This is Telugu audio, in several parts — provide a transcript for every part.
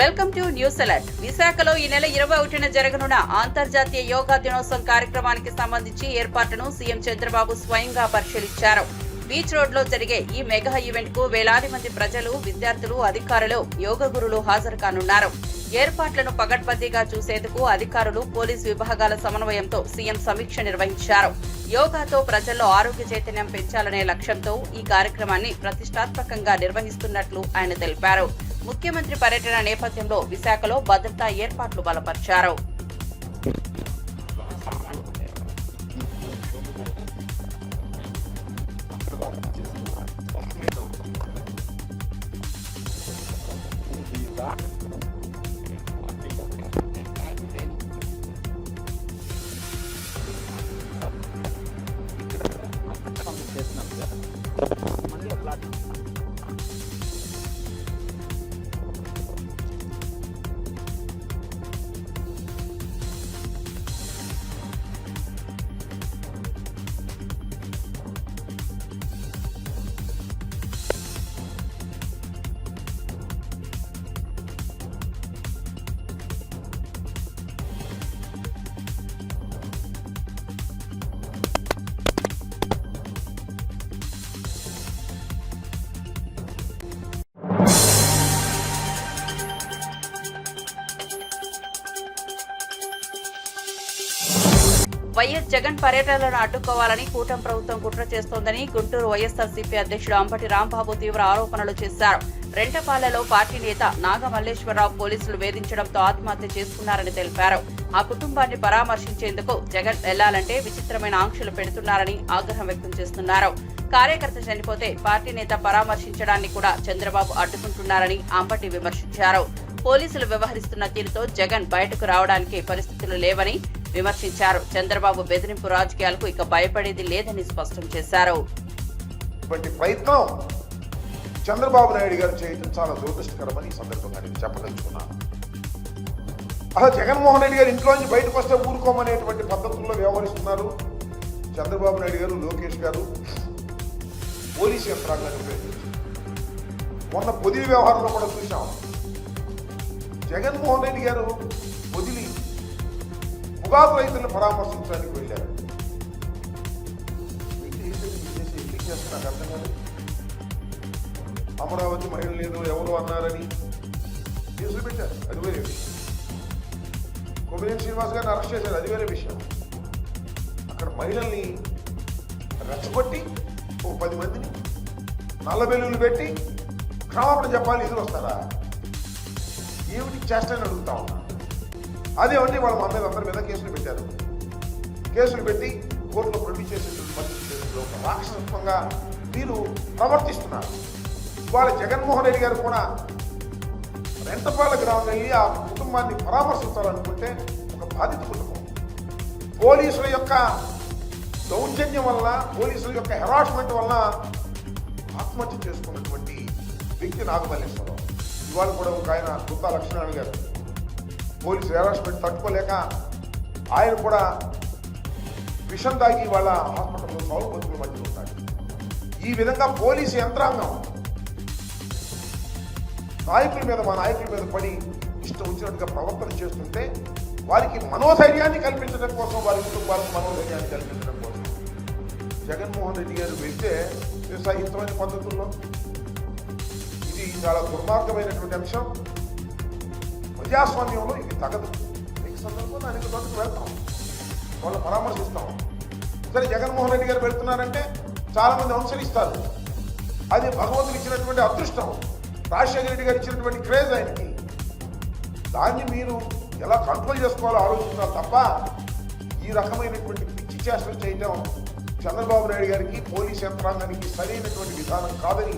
Welcome to news alert. విశాఖలో ఈ నెల 21న జరగనున్న అంతర్జాతీయ యోగా దినోత్సవం కార్యక్రమానికి సంబంధించి ఏర్పాట్లను సీఎం చంద్రబాబు స్వయంగా పరిశీలించారు. బీచ్ రోడ్ లో జరిగే ఈ మెగా ఈవెంట్ కు వేలాది మంది ప్రజలు, విద్యార్థులు, అధికారులు, యోగ గురులు హాజరు కానున్నారు. ఏర్పాట్లను పగడ్బందీగా చూసేందుకు అధికారులు, పోలీసు విభాగాల సమన్వయంతో సీఎం సమీక్ష నిర్వహించారు. యోగాతో ప్రజల్లో ఆరోగ్య చైతన్యం పెంచాలనే లక్ష్యంతో ఈ కార్యక్రమాన్ని ప్రతిష్టాత్మకంగా నిర్వహిస్తున్నట్లు ఆయన తెలిపారు. ముఖ్యమంత్రి పర్యటన నేపథ్యంలో విశాఖలో భద్రతా ఏర్పాట్లు బలపర్చారు. వైఎస్ జగన్ పర్యటనలను అడ్డుకోవాలని కూటమి ప్రభుత్వం కుట్ర చేస్తోందని గుంటూరు వైఎస్ఆర్సీపీ అధ్యక్షుడు అంబటి రాంబాబు తీవ్ర ఆరోపణలు చేశారు. రెంటపాలెలో పార్టీ నేత నాగమల్లేశ్వరరావు పోలీసులు వేధించడంతో ఆత్మహత్య చేసుకున్నారని తెలిపారు. ఆ కుటుంబాన్ని పరామర్శించేందుకు జగన్ వెళ్లాలంటే విచిత్రమైన ఆంక్షలు పెడుతున్నారని ఆగ్రహం వ్యక్తం చేస్తున్నారు. కార్యకర్త చనిపోతే పార్టీ నేత పరామర్శించడాన్ని కూడా చంద్రబాబు అడ్డుకుంటున్నారని అంబటి విమర్శించారు. పోలీసులు వ్యవహరిస్తున్న తీరుతో జగన్ బయటకు రావడానికి పరిస్థితులు లేవని విమర్శించారు. చంద్రబాబు బెదిరింపు రాజకీయాలకు ఇక భయపడేది లేదని స్పష్టం చేశారు. ప్రయత్నం చంద్రబాబు నాయుడు గారు చేయడం చాలా దురదృష్టకరమని ఈ సందర్భంగా నేను చెప్పదలుచుకున్నాను. అసలు జగన్మోహన్ రెడ్డి గారు ఇంట్లోంచి బయటకు వస్తే ఊరుకోమనేటువంటి పద్ధతుల్లో వ్యవహరిస్తున్నారు చంద్రబాబు నాయుడు గారు, లోకేష్ గారు, పోలీసు యంత్రాంగాన్ని ఉపయోగించి. మొన్న పొదిలి వ్యవహారంలో కూడా చూసాం. జగన్మోహన్ రెడ్డి గారు పొదిలి పొగాకు రైతులను పరామర్శించడానికి వెళ్ళారు. నాకు అర్థం కాదు. అమరావతి మహిళ లేదు ఎవరు అన్నారని కేసులు పెట్టారు, అది వేరే విషయం. కొమ్మినేని శ్రీనివాస్ గారిని అరెస్ట్ చేశారు, అది వేరే విషయం. అక్కడ మహిళల్ని రెచ్చగొట్టి ఓ 10 మందిని నల్ల బెల్లులు పెట్టి క్షమాపణ చెప్పాలి, ఎదురు వస్తారా? ఏమిటి చేస్తానని అడుగుతా ఉన్నా. అదేమంటే వాళ్ళు మా మీద అందరి మీద కేసులు పెట్టారు. కేసులు పెట్టి కోర్టులో ప్రొడ్యూస్ చేసేటువంటి పరిస్థితుల్లో ఒక రాక్షసత్వంగా వీరు ప్రవర్తిస్తున్నారు. ఇవాళ జగన్మోహన్ రెడ్డి గారు కూడా రెంటపాల గ్రామం వెళ్ళి ఆ కుటుంబాన్ని పరామర్శించాలనుకుంటే ఒక బాధిత కుటుంబం పోలీసుల యొక్క దౌర్జన్యం వల్ల, పోలీసుల యొక్క హెరాస్మెంట్ వల్ల ఆత్మహత్య చేసుకున్నటువంటి వ్యక్తి నాగమల్లేశ్వరరావు. ఇవాళ కూడా ఒక ఆయన గుత్తా లక్ష్మీనారాయణ గారు పోలీసు హెరాస్మెంట్ తట్టుకోలేక ఆయన కూడా విషం తాగి వాళ్ళ హాస్పిటల్లో సాగు బతుకుల మధ్య ఉంటాడు. ఈ విధంగా పోలీసు యంత్రాంగం మా నాయకుల మీద పడి ఇష్టం వచ్చినట్టుగా ప్రవర్తన చేస్తుంటే వారికి మనోధైర్యాన్ని కల్పించడం కోసం, వారి కుటుంబాలకు మనోధైర్యాన్ని కల్పించడం కోసం జగన్మోహన్ రెడ్డి గారు వెళ్తే సహితమైన పద్ధతుల్లో ఇది చాలా దుర్మార్గమైనటువంటి అంశం. ప్రజాస్వామ్యంలో ఇది తగదు. ఈ సందర్భంలో అనేక చోట్లకు వెళ్తాం, వాళ్ళు పరామర్శిస్తాం. సరే, జగన్మోహన్ రెడ్డి గారు వెళ్తున్నారంటే చాలామంది అనుసరిస్తారు. అది భగవంతుడు ఇచ్చినటువంటి అదృష్టం, రాజశేఖర రెడ్డి గారు ఇచ్చినటువంటి క్రేజ్ ఆయనకి. దాన్ని మీరు ఎలా కంట్రోల్ చేసుకోవాలో ఆలోచించాలి తప్ప ఈ రకమైనటువంటి పిచ్చి చేష్టలు చేయటం చంద్రబాబు నాయుడు గారికి, పోలీస్ యంత్రాంగానికి సరైనటువంటి విధానం కాదని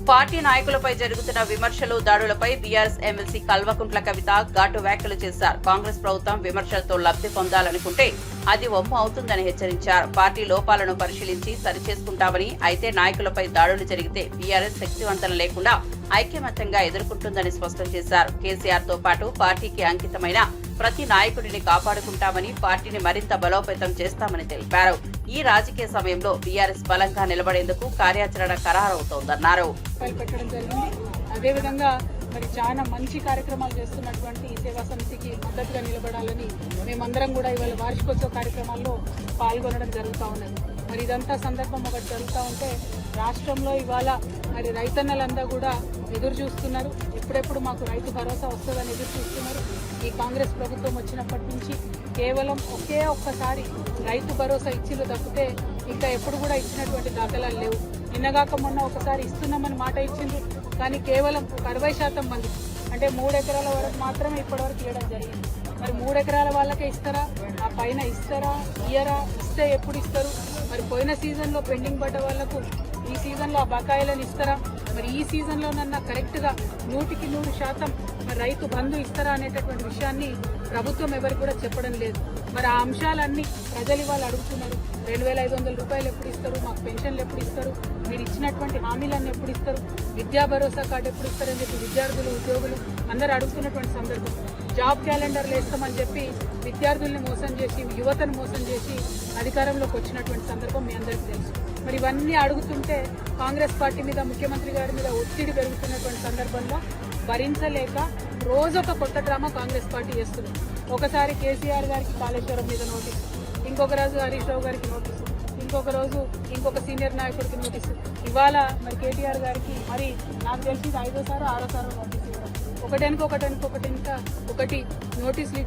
పార్టీ నాయకులపై జరుగుతున్న విమర్శలు, దాడులపై బీఆర్ఎస్ ఎమ్మెల్సీ కల్వకుంట్ల కవిత ఘాటు వ్యాఖ్యలు చేశారు. కాంగ్రెస్ ప్రభుత్వం విమర్శలతో లబ్ధి పొందాలనుకుంటే అది ఒమ్ము అవుతుందని హెచ్చరించారు. పార్టీ లోపాలను పరిశీలించి సరిచేసుకుంటామని, అయితే నాయకులపై దాడులు జరిగితే బీఆర్ఎస్ శక్తివంతం లేకుండా ఐక్యమత్యంగా ఎదుర్కొంటుందని స్పష్టం చేశారు. కేసీఆర్ తో పాటు పార్టీకి అంకితమైన ప్రతి నాయకుడిని కాపాడుకుంటామని, పార్టీని మరింత బలోపేతం చేస్తామని తెలిపారు. ఈ రాజకీయ సమయంలో బీఆర్ఎస్ బలంగా నిలబడేందుకు కార్యాచరణ ఖరారవుతోందన్నారు. పెట్టడం జరిగింది. అదేవిధంగా మరి చాలా మంచి కార్యక్రమాలు చేస్తున్నటువంటి ఈ సేవా సమితికి మద్దతుగా నిలబడాలని మేమందరం కూడా ఇవాళ వార్షికోత్సవ కార్యక్రమాల్లో పాల్గొనడం జరుగుతూ ఉన్నది. మరి ఇదంతా సందర్భం ఒకటి జరుగుతూ ఉంటే రాష్ట్రంలో ఇవాళ మరి రైతన్నలంతా కూడా ఎదురు చూస్తున్నారు. ఎప్పుడెప్పుడు మాకు రైతు భరోసా వస్తుందని ఎదురు చూస్తున్నారు. ఈ కాంగ్రెస్ ప్రభుత్వం వచ్చినప్పటి నుంచి కేవలం ఒక్కసారి రైతు భరోసా ఇచ్చిలు తప్పితే ఇంకా ఎప్పుడు కూడా ఇచ్చినటువంటి దాఖలాలు లేవు. నిన్నగాక మొన్న ఒకసారి ఇస్తున్నామని మాట ఇచ్చిండ్రు, కానీ కేవలం 60% మంది అంటే 3 ఎకరాల వరకు మాత్రమే ఇప్పటివరకు ఇవ్వడం జరిగింది. మరి 3 ఎకరాల వాళ్ళకే ఇస్తారా, ఆ పైన ఇస్తారా, ఇయ్యరా, ఇస్తే ఎప్పుడు ఇస్తారు? మరి పోయిన సీజన్లో పెండింగ్ పడ్డ వాళ్లకు ఈ సీజన్లో ఆ బకాయిలను ఇస్తారా? మరి ఈ సీజన్లోనన్నా కరెక్ట్గా 100% మరి రైతు బంధు ఇస్తారా అనేటటువంటి విషయాన్ని ప్రభుత్వం ఎవరికి కూడా చెప్పడం లేదు. మరి ఆ అంశాలన్నీ ప్రజలు ఇవాళ అడుగుతున్నారు. 2500 రూపాయలు ఎప్పుడు ఇస్తారు, మాకు పెన్షన్లు ఎప్పుడు ఇస్తారు, మీరు ఇచ్చినటువంటి హామీలన్నీ ఎప్పుడు ఇస్తారు, విద్యా భరోసా కార్డు ఎప్పుడు ఇస్తారని చెప్పి విద్యార్థులు ఉద్యోగులు అందరూ అడుగుతున్నటువంటి సందర్భం. జాబ్ క్యాలెండర్లు వేస్తామని చెప్పి విద్యార్థుల్ని మోసం చేసి యువతను మోసం చేసి అధికారంలోకి వచ్చినటువంటి సందర్భం మీ అందరికీ తెలుసు. మరి ఇవన్నీ అడుగుతుంటే కాంగ్రెస్ పార్టీ మీద ముఖ్యమంత్రి గారి మీద ఒత్తిడి పెరుగుతున్నటువంటి సందర్భంలో భరించలేక రోజొక కొత్త డ్రామా కాంగ్రెస్ పార్టీ చేస్తుంది. ఒకసారి కేసీఆర్ గారికి కాళేశ్వరం మీద నోటీసు, ఇంకొక రోజు హరీష్ రావు గారికి నోటీసు, ఇంకొక రోజు ఇంకొక సీనియర్ నాయకుడికి నోటీసు. ఇవాళ మరి కేటీఆర్ గారికి మరి నాకు తెలిసి 5వ 6వ నోటీసు ఇవ్వడం, ఒకటి నోటీసులు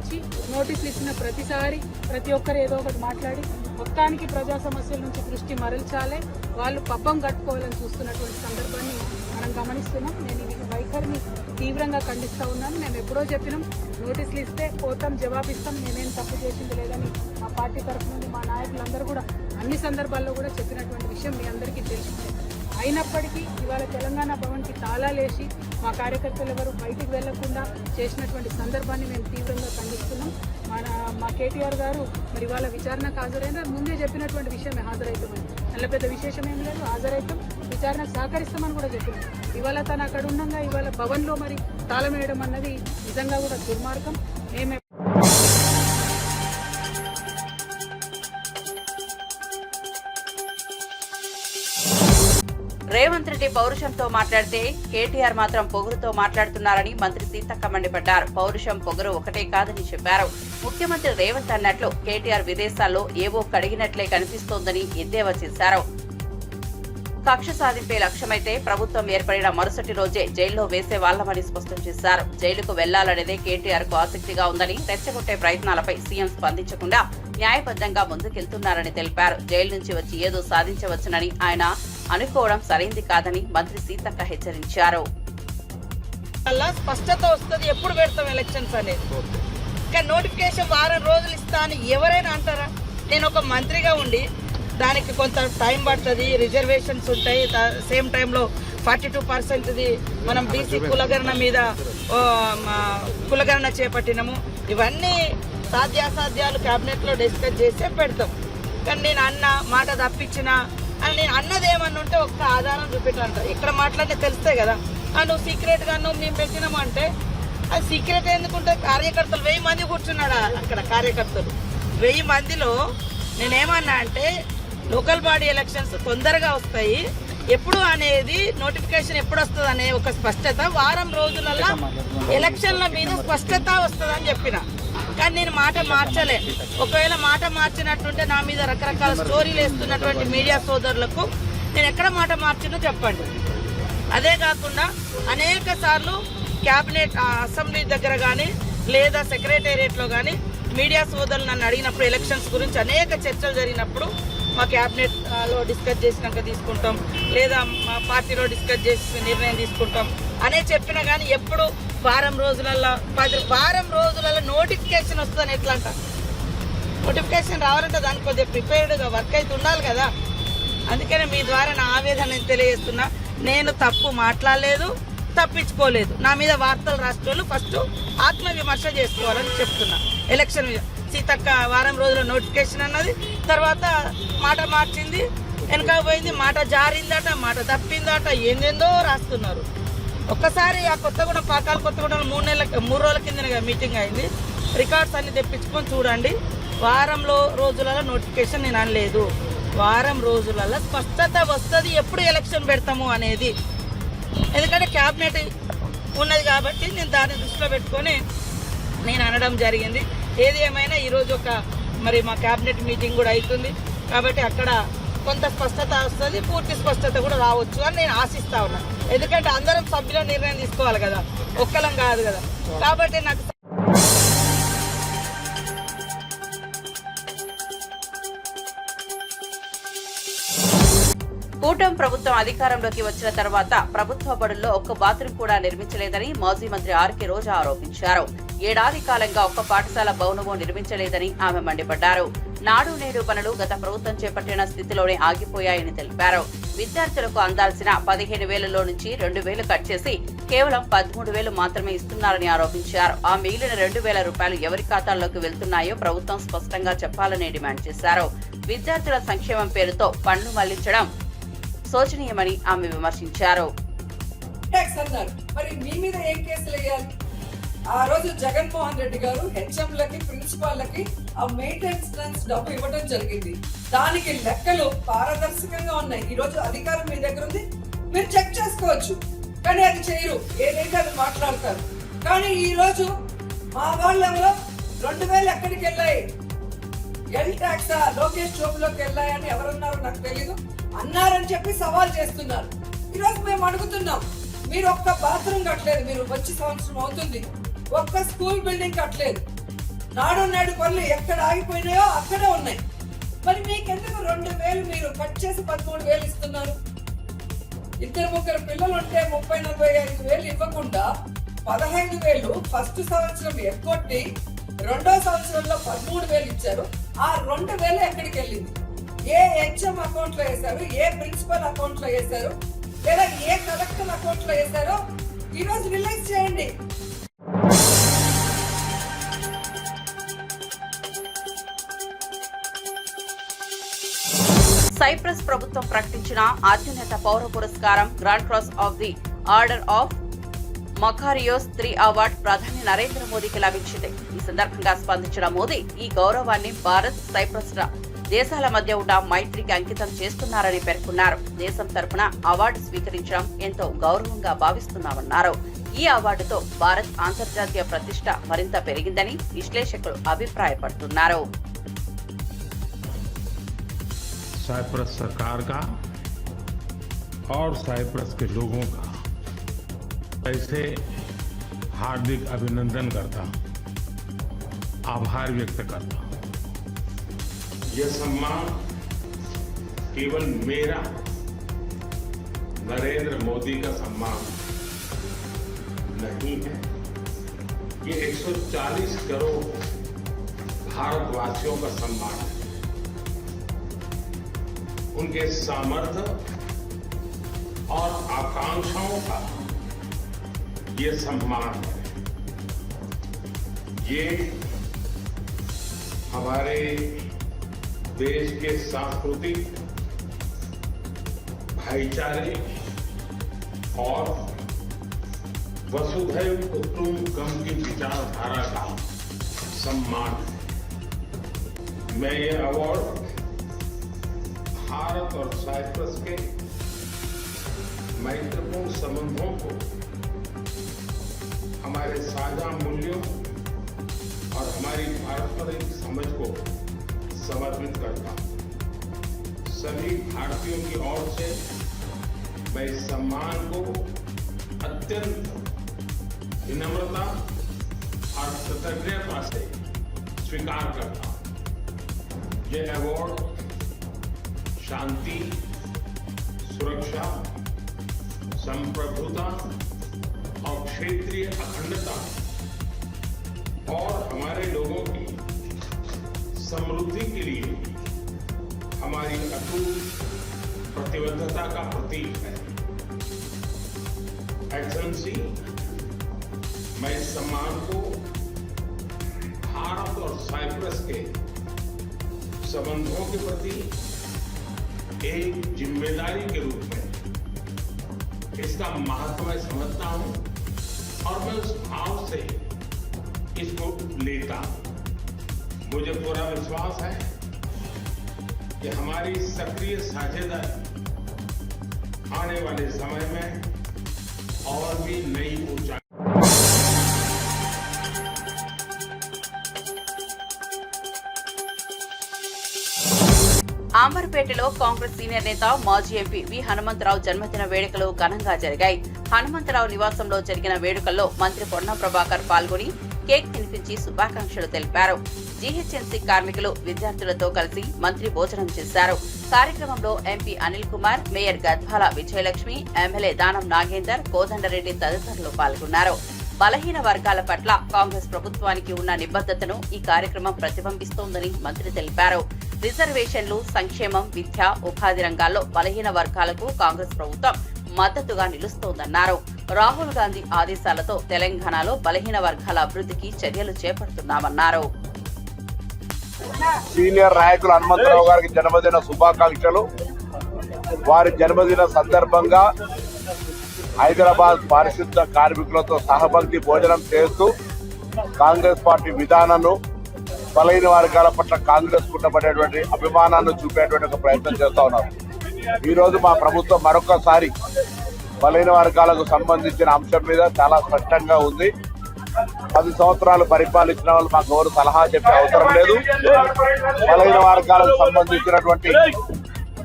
ఇచ్చిన ప్రతిసారి ప్రతి ఒక్కరు ఏదో ఒకటి మాట్లాడి మొత్తానికి ప్రజా సమస్యల నుంచి దృష్టి మరల్చాలే, వాళ్ళు పబ్బం కట్టుకోవాలని చూస్తున్నటువంటి సందర్భాన్ని మనం గమనిస్తున్నాం. నేను ఈ వైఖరిని తీవ్రంగా ఖండిస్తూ ఉన్నాను. మేము ఎప్పుడో చెప్పినాం, నోటీసులు ఇస్తే పోతాం, జవాబిస్తాం, నేనేం తప్పు చేసింది లేదని మా పార్టీ తరఫు నుండి మా నాయకులందరూ కూడా అన్ని సందర్భాల్లో కూడా చెప్పినటువంటి విషయం మీ అందరికీ తెలిసిందే. అయినప్పటికీ ఇవాళ తెలంగాణ భవన్కి తాళాలేసి మా కార్యకర్తలు ఎవరు బయటికి వెళ్లకుండా చేసినటువంటి సందర్భాన్ని మేము తీవ్రంగా ఖండిస్తున్నాం. మా కేటీఆర్ గారు మరి ఇవాళ విచారణకు హాజరైన ముందే చెప్పినటువంటి విషయమే, హాజరవుతామని. అలా పెద్ద విశేషం ఏం లేదు, హాజరవుతాం, విచారణకు సహకరిస్తామని కూడా చెప్పినాం. ఇవాళ తను అక్కడ ఉండగా ఇవాళ భవన్లో మరి తాళం వేయడం అన్నది నిజంగా కూడా దుర్మార్గం. మేమే రేవంత్ రెడ్డి పౌరుషంతో మాట్లాడితే కేటీఆర్ మాత్రం పొగురుతో మాట్లాడుతున్నారని మంత్రి సీతక్క మండిపడ్డారు. పౌరుషం పొగరు ఒకటే కాదని చెప్పారు. ముఖ్యమంత్రి రేవంత్ అన్నట్లు కేటీఆర్ విదేశాల్లో ఏవో కడిగినట్లే కనిపిస్తోందని ఎద్దేవా చేశారు. కక్ష సాధింపే లక్ష్యమైతే ప్రభుత్వం ఏర్పడిన మరుసటి రోజే జైల్లో వేసే వాళ్లమని స్పష్టం చేశారు. జైలుకు వెళ్లాలనేదే కేటీఆర్ కు ఆసక్తిగా ఉందని, రెచ్చగొట్టే ప్రయత్నాలపై సీఎం స్పందించకుండా న్యాయబద్ధంగా ముందుకెళ్తున్నారని తెలిపారు. జైలు నుంచి వచ్చి ఏదో సాధించవచ్చునని ఆయన అనుకోవడం సరైంది కాదని మంత్రి సీతక్క హెచ్చరించారు. స్పష్టత వస్తుంది ఎప్పుడు పెడతాం ఎలక్షన్స్ అనేది. కానీ నోటిఫికేషన్ వారం రోజులు ఇస్తా అని ఎవరైనా అంటారా? నేను ఒక మంత్రిగా ఉండి దానికి కొంత టైం పడుతుంది, రిజర్వేషన్స్ ఉంటాయి, సేమ్ టైంలో 42% మనం బీసీ కులగణన మీద కులగణన చేపట్టినాము. ఇవన్నీ సాధ్యాసాధ్యాలు క్యాబినెట్లో డిస్కస్ చేసే పెడతాం. కానీ నేను అన్న మాట తప్పించిన అని నేను అన్నది ఏమన్నా ఉంటే ఒక్క ఆధారం చూపెట్టాలంట. ఇక్కడ మాట్లాడితే తెలుస్తాయి కదా, నువ్వు సీక్రెట్గా మేము పెట్టినాము అంటే అది సీక్రెట్ ఎందుకుంటే కార్యకర్తలు 1000 మంది కూర్చున్నాడు అక్కడ. కార్యకర్తలు 1000 మందిలో నేనేమన్నా అంటే లోకల్ బాడీ ఎలక్షన్స్ తొందరగా వస్తాయి, ఎప్పుడు అనేది నోటిఫికేషన్ ఎప్పుడు వస్తుంది అనే ఒక స్పష్టత, వారం రోజులలో ఎలక్షన్ల మీద స్పష్టత వస్తుందని చెప్పిన. కానీ నేను మాట మార్చలే. ఒకవేళ మాట మార్చినట్టుంటే నా మీద రకరకాల స్టోరీలు వేస్తున్నటువంటి మీడియా సోదరులకు నేను ఎక్కడ మాట మార్చినో చెప్పండి. అదే కాకుండా అనేక సార్లు క్యాబినెట్ అసెంబ్లీ దగ్గర కానీ లేదా సెక్రటేరియట్లో కానీ మీడియా సోదరులు నన్ను అడిగినప్పుడు ఎలక్షన్స్ గురించి అనేక చర్చలు జరిగినప్పుడు మా క్యాబినెట్లో డిస్కస్ చేసినాక తీసుకుంటాం, లేదా మా పార్టీలో డిస్కస్ చేసి నిర్ణయం తీసుకుంటాం అనే చెప్పినా కానీ ఎప్పుడు వారం రోజులలో నోటిఫికేషన్ వస్తుందని ఎట్లా అంట? నోటిఫికేషన్ రావాలంటే దానికి కొద్దిగా ప్రిపేర్డ్గా వర్క్ అయితే ఉండాలి కదా. అందుకనే మీ ద్వారా నా ఆవేదన నేను తెలియజేస్తున్నా. నేను తప్పు మాట్లాడలేదు, తప్పించుకోలేదు. నా మీద వార్తలు రాష్ట్రాలు ఫస్ట్ ఆత్మవిమర్శ చేసుకోవాలని చెప్తున్నా. ఎలక్షన్ మీద సీతక్క వారం రోజుల నోటిఫికేషన్ అన్నది, తర్వాత మాట మార్చింది, వెనక పోయింది, మాట జారిందట, మాట తప్పిందట, ఏందేందో రాస్తున్నారు. ఒక్కసారి ఆ కొత్తగూడెం పాకాల కొత్తగూడెం 3 రోజుల కింద మీటింగ్ అయింది. రికార్డ్స్ అన్ని తెప్పించుకొని చూడండి. వారంలో రోజులలో నోటిఫికేషన్ నేను అనలేదు. వారం రోజులలో స్పష్టత వస్తుంది ఎప్పుడు ఎలక్షన్ పెడతాము అనేది. ఎందుకంటే క్యాబినెట్ ఉన్నది కాబట్టి నేను దాన్ని దృష్టిలో పెట్టుకొని నేను అనడం జరిగింది. ఏది ఏమైనా ఈరోజు మరి మా క్యాబినెట్ మీటింగ్ కూడా అవుతుంది కాబట్టి అక్కడ కొంత స్పష్టత వస్తుంది, పూర్తి స్పష్టత కూడా రావచ్చు అని నేను ఆశిస్తా ఉన్నాను. ఎందుకంటే అందరం సభ్యుల నిర్ణయం తీసుకోవాలి కదా, ఒక్కలం కాదు కదా. కాబట్టి నాకు కూటమి ప్రభుత్వం అధికారంలోకి వచ్చిన తర్వాత ప్రభుత్వ బడుల్లో ఒక్క బాత్రూం కూడా నిర్మించలేదని మాజీ మంత్రి ఆర్కే రోజా ఆరోపించారు. ఏడాది కాలంగా ఒక్క పాఠశాల భవనమూ నిర్మించలేదని ఆమె మండిపడ్డారు. నాడు నేడు పనులు గత ప్రభుత్వం చేపట్టిన స్థితిలోనే ఆగిపోయాయని తెలిపారు. విద్యార్థులకు అందాల్సిన 15,000లో నుంచి 2,000 కట్ చేసి కేవలం 13,000 మాత్రమే ఇస్తున్నారని ఆరోపించారు. ఆ మిగిలిన 2,000 రూపాయలు ఎవరి ఖాతాల్లోకి వెళ్తున్నాయో ప్రభుత్వం స్పష్టంగా చెప్పాలని డిమాండ్ చేశారు. విద్యార్థుల సంక్షేమం పేరుతో ఫండ్లు మళ్లించడం శోచనీయమని ఆమె విమర్శించారు. మరి మీ మీద ఏం కేసులు వేయాలి? ఆ రోజు జగన్మోహన్ రెడ్డి గారు హెచ్ఎంలకి ప్రిన్సిపాల్లకి ఆ మెయింటెనెన్స్ డబ్బు ఇవ్వడం జరిగింది. దానికి లెక్కలు పారదర్శకంగా ఉన్నాయి. ఈ రోజు అధికారం మీ దగ్గర ఉంది, మీరు చెక్ చేసుకోవచ్చు. కానీ అది చేయరు, ఏదైతే అది మాట్లాడతారు. కానీ ఈ రోజు మా వాళ్ళలో 2,000 ఎక్కడికి వెళ్ళాయి? ఎల్ ట్యాక్స్ లోకేష్ జోబులోకి వెళ్ళాయని ఎవరన్నారు నాకు తెలీదు, అన్నారని చెప్పి సవాల్ చేస్తున్నారు. ఈరోజు మేము అడుగుతున్నాం, మీరు ఒక్క బాత్రూమ్ కట్టలేదు, మీరు వచ్చి సంవత్సరం అవుతుంది, ఒక్క స్కూల్ బిల్డింగ్ కట్టలేదు. నాడు నేడు పనులు ఎక్కడ ఆగిపోయినాయో అక్కడే ఉన్నాయి. మరి మీకెందుకు 2,000 మీరు కట్ చేసి 13,000 ఇస్తున్నారు? 2-3 పిల్లలు ఉంటే 30-45,000 ఇవ్వకుండా 15,000 ఫస్ట్ సంవత్సరం ఎక్కొట్టి 2వ సంవత్సరంలో 13,000 ఇచ్చారు. ఆ 2,000 ఎక్కడికి వెళ్ళింది? ఏ హెచ్ఎం అకౌంట్ లో వేశారు, ఏ ప్రిన్సిపల్ అకౌంట్ లో వేశారు, లేదా ఏ కలెక్టర్ అకౌంట్ లో వేశారో ఈరోజు రిలీజ్ చేయండి. సైప్రస్ ప్రభుత్వం ప్రకటించిన అత్యున్నత పౌర పురస్కారం grand cross of the order of Makarios 3 award ప్రధాని నరేంద్ర మోదీకి లభించింది. ఈ సందర్భంగా స్పందించిన మోదీ ఈ గౌరవాన్ని భారత్, సైప్రస్ దేశాల మధ్య ఉన్న మైత్రికి అంకితం చేస్తున్నారని పేర్కొన్నారు. దేశం తరపున అవార్డు స్వీకరించడం ఎంతో గౌరవంగా భావిస్తున్నామన్నారు. ఈ అవార్డుతో భారత్ అంతర్జాతీయ ప్రతిష్ట మరింత పెరిగిందని విశ్లేషకులు అభిప్రాయపడుతున్నారు. साइप्रस सरकार का और साइप्रस के लोगों का ऐसे हार्दिक अभिनंदन करता, आभार व्यक्त करता। यह सम्मान केवल मेरा, नरेंद्र मोदी का सम्मान नहीं है, ये 140 करोड़ भारतवासियों का सम्मान है। उनके सामर्थ्य और आकांक्षाओं का ये सम्मान है। ये हमारे देश के सांस्कृतिक भाईचारे और वसुधैव कुटुंबकम की विचारधारा का सम्मान है। मैं ये अवार्ड भारत और साइप्रस के मैत्रीपूर्ण संबंधों को, हमारे साझा मूल्यों और हमारी पारस्परिक समझ को समर्पित करता हूं। सभी भारतीयों की ओर से मैं इस सम्मान को अत्यंत विनम्रता और कृतज्ञता से स्वीकार करता हूं। यह अवार्ड शांति, सुरक्षा, संप्रभुता और क्षेत्रीय अखंडता और हमारे लोगों की समृद्धि के लिए हमारी अटूट प्रतिबद्धता का प्रतीक है। एक्सेलेंसी, मैं इस सम्मान को भारत और साइप्रस के संबंधों के प्रति एक जिम्मेदारी के रूप में इसका महत्व मैं समझता हूं और मैं उस भाव से इसको लेता हूं। मुझे पूरा विश्वास है कि हमारी सक्रिय साझेदारी आने वाले समय में और भी नई ऊंचाई ఆంబర్పేటలో కాంగ్రెస్ సీనియర్ నేత మాజీ ఎంపీ వి హనుమంతరావు జన్మదిన వేడుకలు ఘనంగా జరిగాయి. హనుమంతరావు నివాసంలో జరిగిన వేడుకల్లో మంత్రి పొన్నం ప్రభాకర్ పాల్గొని కేక్ తినిపించి శుభాకాంక్షలు తెలిపారు. జీహెచ్ఎంసీ కార్మికులు విద్యార్థులతో కలిసి మంత్రి భోజనం చేశారు. కార్యక్రమంలో MP Anil Kumar, mayor Gadwal Vijayalakshmi, MLA Danam Nagender, Kodanda Reddy తదితరులు పాల్గొన్నారు. బలహీన వర్గాల పట్ల కాంగ్రెస్ ప్రభుత్వానికి ఉన్న నిబద్ధతను ఈ కార్యక్రమం ప్రతిబింబిస్తోందని మంత్రి తెలిపారు. రిజర్వేషన్లు, సంక్షేమం, విద్య, ఉపాధి రంగాల్లో బలహీన వర్గాలకు కాంగ్రెస్ ప్రభుత్వం మద్దతుగా నిలుస్తోందన్నారు. రాహుల్ గాంధీ ఆదేశాలతో తెలంగాణలో బలహీన వర్గాల అభివృద్ధికి చర్యలు చేపడుతున్నామన్నారు. సీనియర్ నాయకులు హనుమంతరావు గారికి జన్మదిన శుభాకాంక్షలు. వారి జన్మదిన సందర్భంగా హైదరాబాద్ పారిశుద్ధ కార్మికులతో సహపంక్తి భోజనం చేస్తూ కాంగ్రెస్ పార్టీ విధానాన్ని, బలహీన వర్గాల పట్ల కాంగ్రెస్ కుట్టబడేటువంటి అభిమానాన్ని చూపేటువంటి ఒక ప్రయత్నం చేస్తా ఉన్నారు. ఈ రోజు మా ప్రభుత్వం మరొకసారి బలహీన వర్గాలకు సంబంధించిన అంశం మీద చాలా స్పష్టంగా ఉంది. 10 సంవత్సరాలు పరిపాలించిన వాళ్ళు మాకు ఎవరు సలహా చెప్పే అవసరం లేదు. బలహీన వర్గాలకు సంబంధించినటువంటి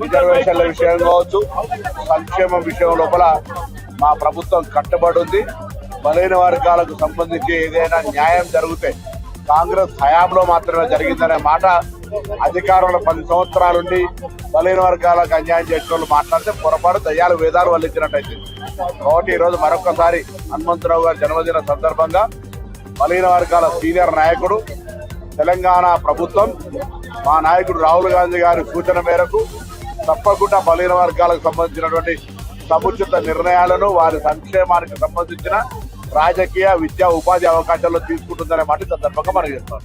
రిజర్వేషన్ల విషయం కావచ్చు, సంక్షేమం విషయం లోపల మా ప్రభుత్వం కట్టుబడి ఉంది. బలహీన వర్గాలకు సంబంధించి ఏదైనా న్యాయం జరిగితే కాంగ్రెస్ హయాంలో మాత్రమే జరిగిందనే మాట అధికారంలో 10 సంవత్సరాలుండి బలహీన వర్గాలకు అన్యాయం చేసిన వాళ్ళు మాట్లాడితే పొరపాటు దయ్యాలు వేదాలు వల్లించినట్టయితే. కాబట్టి ఈరోజు మరొకసారి హనుమంతరావు గారి జన్మదిన సందర్భంగా బలహీన వర్గాల సీనియర్ నాయకుడు, తెలంగాణ ప్రభుత్వం, మా నాయకుడు రాహుల్ గాంధీ గారి సూచన మేరకు తప్పకుండా బలహీన వర్గాలకు సంబంధించినటువంటి సముచిత నిర్ణయాలను, వారి సంక్షేమానికి సంబంధించిన రాజకీయ, విద్యా, ఉపాధి అవకాశాలు తీసుకుంటుందనే మాట సందర్భంగా మనం చేస్తాం.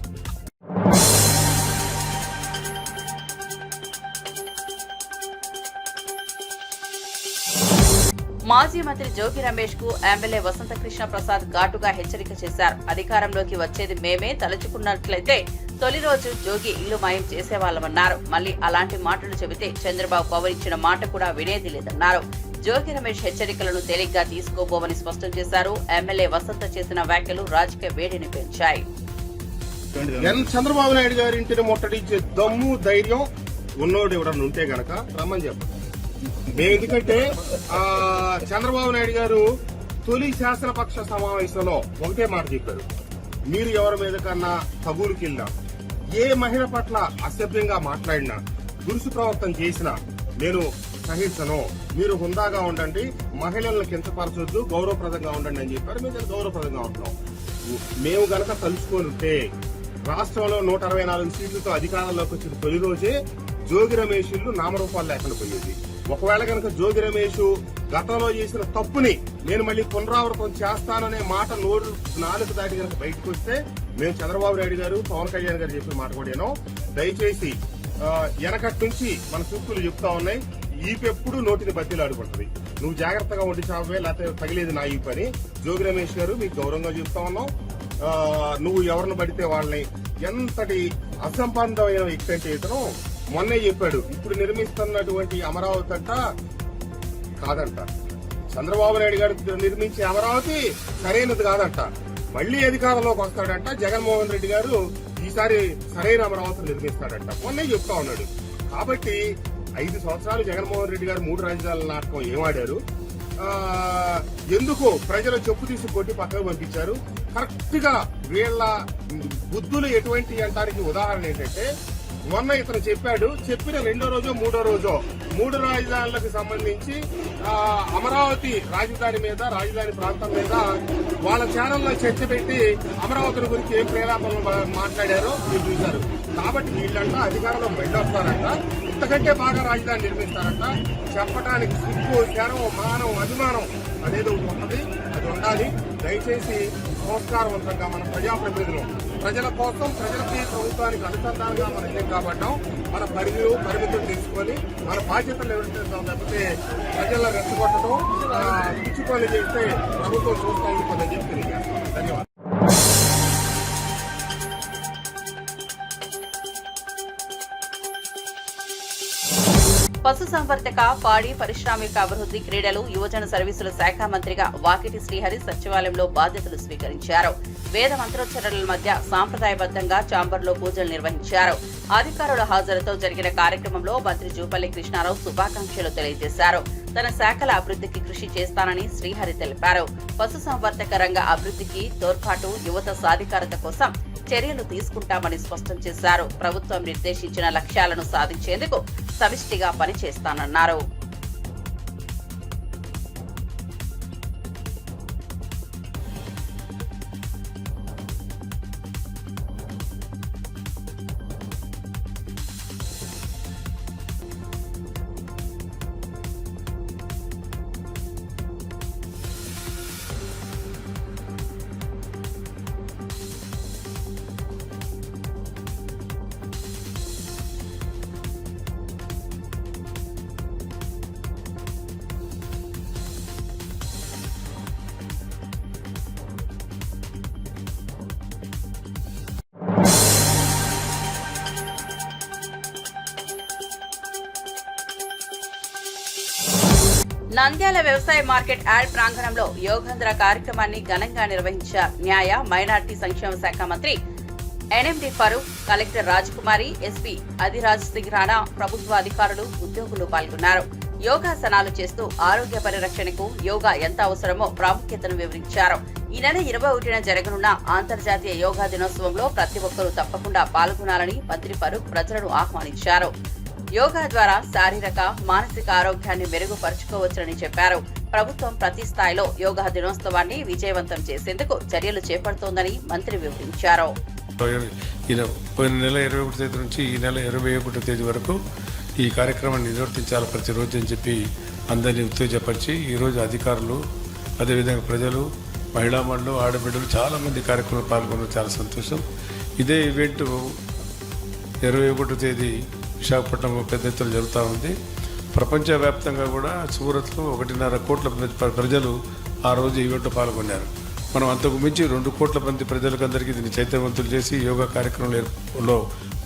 మాజీ మంత్రి జోగి రమేష్ కు ఎమ్మెల్యే వసంత కృష్ణ ప్రసాద్ ఘాటుగా హెచ్చరిక చేశారు. అధికారంలోకి వచ్చేది మేమే తలుచుకున్నట్లయితే తొలి రోజు జోగి ఇల్లు మాయం చేసేవాళ్లమన్నారు. మళ్లీ అలాంటి మాటలు చెబితే చంద్రబాబు పవన్ ఇచ్చిన మాట కూడా వినేది లేదన్నారు. జోగి రమేష్ హెచ్చరికలను తేలిగ్గా తీసుకోబోమని స్పష్టం చేశారు. ఎమ్మెల్యే వసంత చేసిన వ్యాఖ్యలు రాజకీయ వేడిని పెంచాయి. చంద్రబాబు నాయుడు గారి ఇంటిని ముట్టడించే దమ్ము, ధైర్యం ఉన్నోడు ఎవరన్నా ఉంటే గనక రమ్మని చెప్పండి. మేము ఎందుకంటే చంద్రబాబు నాయుడు గారు తొలి శాసనపక్ష సమావేశంలో ఒకటే మాట చెప్పారు, మీరు ఎవరి మీద కన్నా తగులుకెళ్ళినా, ఏ మహిళ పట్ల అసభ్యంగా మాట్లాడినా, దురుసు ప్రవర్తన చేసినా నేను సహించను, మీరు హుందాగా ఉండండి, మహిళలను కించపరచొద్దు, గౌరవప్రదంగా ఉండండి అని చెప్పారు. మేము గౌరవప్రదంగా ఉంటున్నాం. మేము గనక తలుచుకొని ఉంటే రాష్ట్రంలో 164 సీట్లతో అధికారంలోకి వచ్చిన తొలి రోజే జోగి రమేష్ ఇల్లు నామరూపాలు లేకుండా పోయేది. ఒకవేళ కనుక జోగి రమేష్ గతంలో చేసిన తప్పుని నేను మళ్ళీ పునరావృతం చేస్తాననే మాట నాలుగు దాటి కనుక బయటకు వస్తే మేము చంద్రబాబు నాయుడు గారు, పవన్ కళ్యాణ్ గారు చెప్పిన మాట కూడా దయచేసి వెనకటి నుంచి మన సూక్తులు చెప్తా ఉన్నాయి, ఈపు ఎప్పుడు నోటిని బద్దీలు ఆడుకుంటది, నువ్వు జాగ్రత్తగా ఉండి చావే, లేకపోతే తగిలేదు నా ఈపు అని. జోగి రమేష్ గారు మీకు గౌరవంగా చెప్తా ఉన్నాం. నువ్వు ఎవరిని పడితే వాళ్ళని, ఎంతటి అసంబంధమైన వ్యక్తి అంటే ఇతను మొన్నే చెప్పాడు, ఇప్పుడు నిర్మిస్తున్నటువంటి అమరావతి అంట కాదంట, చంద్రబాబు నాయుడు గారు నిర్మించే అమరావతి సరైనది కాదంట, మళ్లీ అధికారంలోకి వస్తాడంట, జగన్మోహన్ రెడ్డి గారు ఈసారి సరైన అమరావతిని నిర్మిస్తాడంట, మొన్నే చెప్తా ఉన్నాడు. కాబట్టి 5 సంవత్సరాలు జగన్మోహన్ రెడ్డి గారు 3 రాజధానుల నాటకం ఏమాడారు, ఎందుకు ప్రజలు చెప్పు తీసి కొట్టి పక్కకు పంపించారు. కరెక్ట్ గా వీళ్ళ బుద్ధులు ఎటువంటి అంటానికి ఉదాహరణ ఏంటంటే, మొన్న ఇతను చెప్పాడు, చెప్పిన 2వ రోజో 3వ రోజో 3 రాజధానులకు సంబంధించి అమరావతి రాజధాని మీద, రాజధాని ప్రాంతం మీద వాళ్ళ ఛానల్లో చర్చ పెట్టి అమరావతి గురించి ఏం ప్రేరేపణలు మాట్లాడారో మీరు చూశారు. కాబట్టి వీళ్ళంతా అధికారంలో వెళ్ళొస్తారంట, ఇంతకంటే బాగా రాజధాని నిర్మిస్తారంట. చెప్పడానికి సిగ్గు, శరం, మానం, అభిమానం అనేది ఒకటి ఉన్నది, అది ఉండాలి. దయచేసి సంస్కారవంతంగా మన ప్రజాప్రతినిధులు ప్రజల కోసం, ప్రజలకి, ప్రభుత్వానికి అనుసంధానంగా మనం ఏం కాబట్టాం, మన పరిమితులు తెలుసుకొని మన బాధ్యతలు ఎవరైతే లేకపోతే ప్రజల రెచ్చగొట్టడం, పిచ్చి పనులు చేస్తే ప్రభుత్వం చూస్తూ ఉంటుందని చెప్పి తెలియజేస్తాం. ధన్యవాదాలు. పశుసంవర్ధక, పాడి, పారిశ్రామిక అభివృద్ధి, క్రీడలు, యువజన సర్వీసుల శాఖ మంత్రిగా వాకిటి శ్రీహరి సచివాలయంలో బాధ్యతలు స్వీకరించారు. వేద మంత్రోచ్చరణల మధ్య సాంప్రదాయబద్ధంగా చాంబర్లో పూజలు నిర్వహించారు. అధికారుల హాజరుతో జరిగిన కార్యక్రమంలో మంత్రి జూపల్లి కృష్ణారావు శుభాకాంక్షలు తెలియజేశారు. తన శాఖల అభివృద్ధికి కృషి చేస్తానని శ్రీహరి తెలిపారు. పశుసంవర్ధక రంగ అభివృద్ధికి తోడ్పాటు, యువత సాధికారత కోసం చర్యలు తీసుకుంటామని స్పష్టం చేశారు. ప్రభుత్వం నిర్దేశించిన లక్ష్యాలను సాధించేందుకు సమిష్టిగా పనిచేస్తానన్నారు. నంద్యాల వ్యవసాయ మార్కెట్ యార్డ్ ప్రాంగణంలో యోగేంద్ర కార్యక్రమాన్ని ఘనంగా నిర్వహించారు. న్యాయ, మైనార్టీ సంక్షేమ శాఖ మంత్రి ఎన్ఎండి ఫరూక్, కలెక్టర్ రాజకుమారి, ఎస్పీ అధిరాజ్ సింగ్ రాణా, ప్రభుత్వ అధికారులు, ఉద్యోగులు పాల్గొన్నారు. యోగాసనాలు చేస్తూ ఆరోగ్య పరిరక్షణకు యోగా ఎంత అవసరమో ప్రాముఖ్యతను వివరించారు. ఈ నెల 21న జరగనున్న అంతర్జాతీయ యోగా దినోత్సవంలో ప్రతి ఒక్కరూ తప్పకుండా పాల్గొనాలని మంత్రి ఫరూక్ ప్రజలను ఆహ్వానించారు. యోగా ద్వారా శారీరక, మానసిక ఆరోగ్యాన్ని మెరుగుపరుచుకోవచ్చని చెప్పారు. ప్రభుత్వం ప్రతి స్థాయిలో యోగా దినోత్సవాన్ని విజయవంతం చేసేందుకు చర్యలు చేపడుతోందని మంత్రి వివరించారు. పోయిన నెల 21 తేదీ నుంచి ఈ నెల 21 తేదీ వరకు ఈ కార్యక్రమాన్ని నిర్వర్తించాలి ప్రతిరోజు అని చెప్పి అందరినీ ఉత్తేజపరిచి ఈరోజు అధికారులు, అదేవిధంగా ప్రజలు, మహిళా మండలు, ఆడబిడ్డలు చాలామంది కార్యక్రమంలో పాల్గొనడం చాలా సంతోషం. ఇదే ఈవెంట్ 21 తేదీ విశాఖపట్నంలో పెద్ద ఎత్తున జరుగుతూ ఉంది. ప్రపంచవ్యాప్తంగా కూడా సూరత్లో 1.5 కోట్ల ప్రజలు ఆ రోజు ఈవెంట్లో పాల్గొన్నారు. మనం అంతకు మించి 2 కోట్ల మంది ప్రజలకందరికీ దీన్ని చైతన్యవంతులు చేసి యోగా కార్యక్రమంలో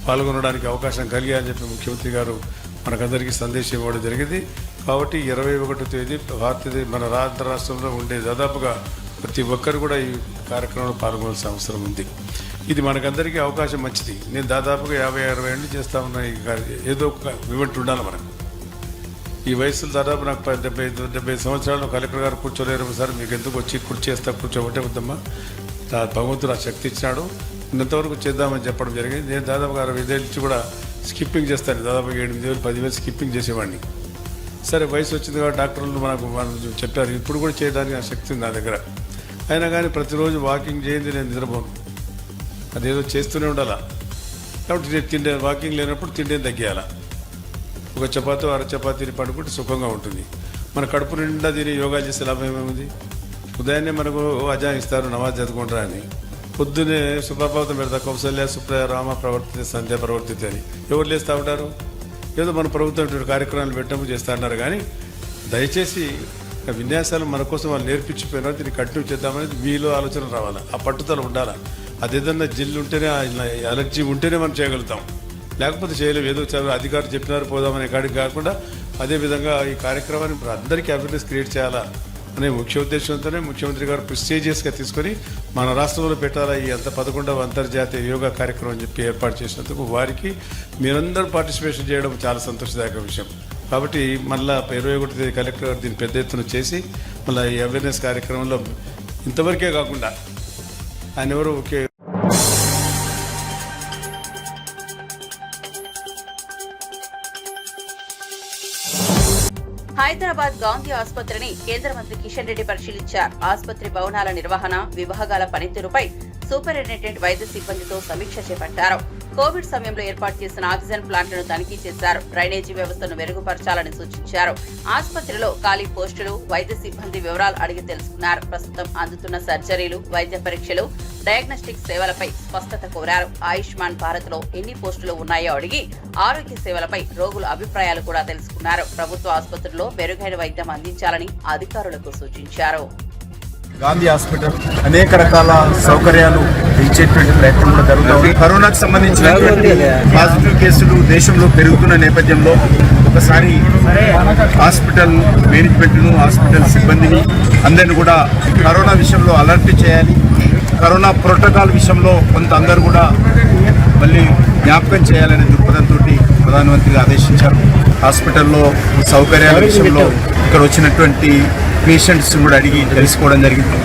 పాల్గొనడానికి అవకాశం కలిగాయని చెప్పి ముఖ్యమంత్రి గారు మనకందరికీ సందేశం ఇవ్వడం జరిగింది. కాబట్టి 21 తేదీ మన రాష్ట్రంలో ఉండే దాదాపుగా ప్రతి ఒక్కరు కూడా ఈ కార్యక్రమంలో పాల్గొనాల్సిన అవసరం ఉంది. ఇది మనకందరికీ అవకాశం మంచిది. నేను దాదాపుగా 50-60 ఏళ్ళు చేస్తా ఉన్నా. ఏదో ఒక ఈవెంట్ ఉండాలి మనకు. ఈ వయసులో దాదాపు నాకు 75 సంవత్సరాలు కలెక్టర్ గారు కూర్చోలేరు సార్, మీకు ఎందుకు వచ్చి కూర్చోబట్టే వద్దమ్మా, భగవంతుడు ఆ శక్తి ఇచ్చినాడు, ఇంతవరకు చేద్దామని చెప్పడం జరిగింది. నేను దాదాపుగా 65 ఏళ్ళ నుంచి కూడా స్కిప్పింగ్ చేస్తాను. దాదాపుగా 8,000-10,000 స్కిప్పింగ్ చేసేవాడిని. సరే వయసు వచ్చింది కాబట్టి డాక్టర్లు మనకు చెప్పారు, ఇప్పుడు కూడా చేయడానికి ఆ శక్తి ఉంది నా దగ్గర. అయినా కానీ ప్రతిరోజు వాకింగ్ చేయండి, నేను నిద్రపోను, అదేదో చేస్తూనే ఉండాలా. కాబట్టి నేను వాకింగ్ లేనప్పుడు తిండి తగ్గియాలా. ఒక చపాతీ, 1/2 చపాతీని పడుకుంటే సుఖంగా ఉంటుంది. మన కడుపు నిండా తిని యోగా చేసే లాభం ఏమేముంది? ఉదయాన్నే మనకు అజా ఇస్తారు, నమాజ్ చదువుకుంటారా అని. పొద్దున్నే సుప్రభాతం పెడతా, కౌసల్య సుప్రయ రామ ప్రవర్తితే సంధ్య ప్రవర్తితే అని ఎవరు లేస్తూ ఉంటారు? ఏదో మన ప్రభుత్వం కార్యక్రమాలు పెట్టడం చేస్తూ ఉంటారు. కానీ దయచేసి విన్యాసాలు మన కోసం వాళ్ళు నేర్పించిపోయినా దీన్ని కంటిన్యూ చేద్దామనేది మీలో ఆలోచన రావాలి, ఆ పట్టుదల ఉండాలి. అదేదన్నా జిల్లు ఉంటేనే, అలర్జీ ఉంటేనే మనం చేయగలుగుతాం, లేకపోతే చేయలేము. ఏదో చాలా అధికారులు చెప్పినారు పోదామనే కాడికి కాకుండా అదేవిధంగా ఈ కార్యక్రమాన్ని అందరికీ అవేర్నెస్ క్రియేట్ చేయాలా అనే ముఖ్య ఉద్దేశంతోనే ముఖ్యమంత్రి గారు ప్రెస్టీజియస్గా తీసుకొని మన రాష్ట్రంలో పెట్టాలా ఈ 11వ అంతర్జాతీయ యోగా కార్యక్రమం అని చెప్పి ఏర్పాటు చేసినందుకు వారికి మీరందరూ పార్టిసిపేషన్ చేయడం చాలా సంతోషదాయక విషయం. కాబట్టి మళ్ళీ 21 తేదీ కలెక్టర్ గారు దీన్ని పెద్ద ఎత్తున చేసి మళ్ళీ ఈ అవేర్నెస్ కార్యక్రమంలో ఇంతవరకే కాకుండా ఆయన ఎవరు ఒకే హైదరాబాద్ గాంధీ ఆసుపత్రిని కేంద్ర మంత్రి కిషన్ రెడ్డి పరిశీలించారు. ఆసుపత్రి భవనాల నిర్వహణ, విభాగాల పనితీరుపై సూపరింటెండెంట్ వైద్య సిబ్బందితో సమీక్ష చేపట్టారు. కోవిడ్ సమయంలో ఏర్పాటు చేసిన ఆక్సిజన్ ప్లాంట్లను తనిఖీ చేశారు. డ్రైనేజీ వ్యవస్థను మెరుగుపరచాలని సూచించారు. ఆసుపత్రిలో ఖాళీ పోస్టులు, వైద్య సిబ్బంది వివరాలు అడిగి తెలుసుకున్నారు. ప్రస్తుతం అందుతున్న సర్జరీలు, వైద్య పరీక్షలు, డయాగ్నోస్టిక్ సేవలపై స్పష్టత కోరారు. ఆయుష్మాన్ భారత్ లో ఎన్ని పోస్టులు ఉన్నాయో అడిగి ఆరోగ్య సేవలపై రోగుల అభిప్రాయాలు కూడా తెలుసుకున్నారు. ప్రభుత్వ ఆసుపత్రుల్లో మెరుగైన వైద్యం అందించాలని అధికారులకు సూచించారు. గాంధీ హాస్పిటల్ అనేక రకాల సౌకర్యాలు ఇచ్చేటువంటి ప్రయత్నం కూడా జరుగుతుంది. కరోనాకు సంబంధించినటువంటి పాజిటివ్ కేసులు దేశంలో పెరుగుతున్న నేపథ్యంలో ఒకసారి హాస్పిటల్ మేనేజ్మెంట్ను, హాస్పిటల్ సిబ్బందిని అందరిని కూడా కరోనా విషయంలో అలర్ట్ చేయాలి. కరోనా ప్రోటోకాల్ విషయంలో కొంత అందరూ కూడా మళ్ళీ జ్ఞాపకం చేయాలనే దృక్పథంతో ప్రధానమంత్రి ఆదేశించారు. హాస్పిటల్లో సౌకర్యాల విషయంలో ఇక్కడ వచ్చినటువంటి పేషెంట్స్ కూడా అడిగి తెలుసుకోవడం జరిగింది.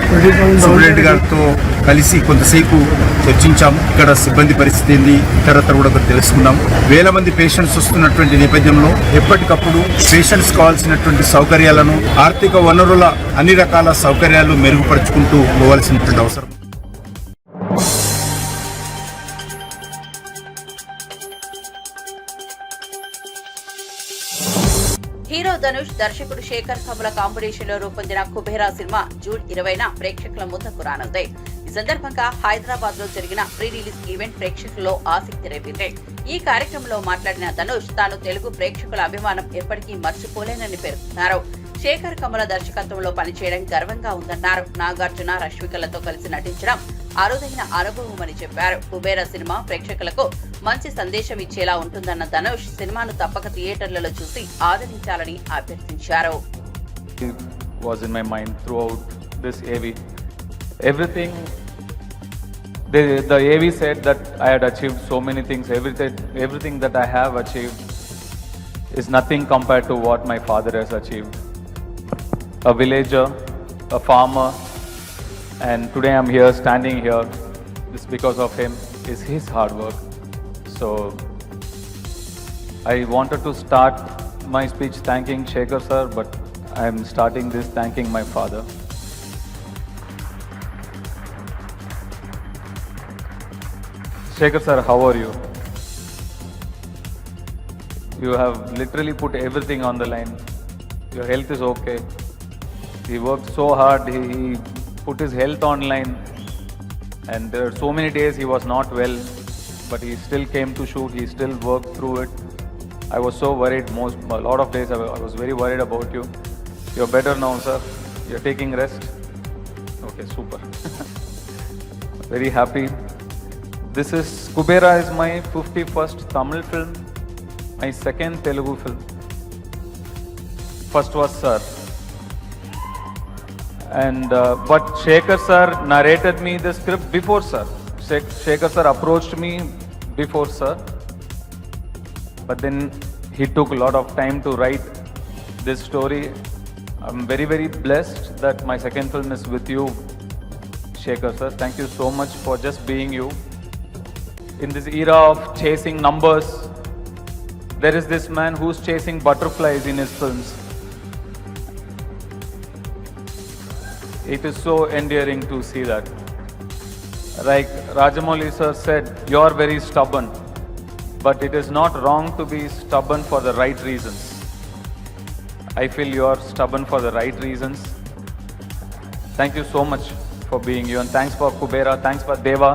సూపరింటెండెంట్ గారితో కలిసి కొంతసేపు చర్చించాము. ఇక్కడ సిబ్బంది పరిస్థితి ఏంది, ఇతరత్ర కూడా తెలుసుకున్నాం. వేల మంది పేషెంట్స్ వస్తున్నటువంటి నేపథ్యంలో ఎప్పటికప్పుడు పేషెంట్స్ కావాల్సినటువంటి సౌకర్యాలను, ఆర్థిక వనరుల అన్ని రకాల సౌకర్యాలు మెరుగుపరుచుకుంటూ పోవాల్సినటువంటి అవసరం. హీరో ధనుష్, దర్శకుడు శేఖర్ కమల కాంబినేషన్ లో రూపొందిన కుబేరా సినిమా జూన్ 20న ప్రేక్షకుల ముందుకు రానుంది. ఈ సందర్భంగా హైదరాబాద్ లో జరిగిన ప్రీ రిలీజ్ ఈవెంట్ ప్రేక్షకుల్లో ఆసక్తి రేపింది. ఈ కార్యక్రమంలో మాట్లాడిన ధనుష్ తాను తెలుగు ప్రేక్షకుల అభిమానం ఎప్పటికీ మర్చిపోలేనని పేర్కొన్నారు. శేఖర్ కమల దర్శకత్వంలో పనిచేయడం గర్వంగా ఉందన్నారు. నాగార్జున, రష్మికలతో కలిసి నటించడం అరుదైన అనుభవమని చెప్పారు. కుబేరా సినిమా ప్రేక్షకులకు మంచి సందేశం ఇచ్చేలా ఉంటుందన్న ధనుష్ సినిమాను తప్పక థియేటర్లలో చూసి ఆదరించాలని అభ్యర్థించారు. Was in my mind throughout this AV. Everything the AV said that I had achieved so many things. Everything that I have achieved is nothing compared to what my father has achieved. A villager, a farmer, and today I'm here, standing here. This because of him, is his hard work. So I wanted to start my speech thanking Shekhar sir, but I'm starting this thanking my father. Shekhar sir, how are you? You have literally put everything on the line. Your health is okay. He worked so hard, he put his health online, and there are so many days he was not well, but he still came to shoot, he still worked through it. I was so worried, a lot of days I was very worried about you. You're better now, sir. You're taking rest. Okay, super. Very happy. This is Kubera is my 51st Tamil film, my second Telugu film. First was Sir. And but Shekhar sir narrated me the script before Sir. Shekhar sir approached me before Sir, but then he took a lot of time to write this story. I'm very, very blessed that my second film is with you, Shekhar sir. Thank you so much for just being you. In this era of chasing numbers, there is this man who's chasing butterflies in his films. It is so endearing to see that. Like Rajamouli sir said, you're very stubborn, but it is not wrong to be stubborn for the right reasons. I feel you're stubborn for the right reasons. Thank you so much for being you, and thanks for Kubera, thanks for Deva.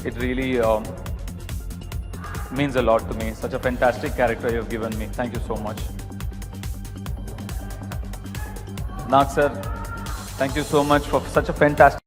It really means a lot to me. Such a fantastic character you've given me. Thank you so much. Nag sir, thank you so much for such a fantastic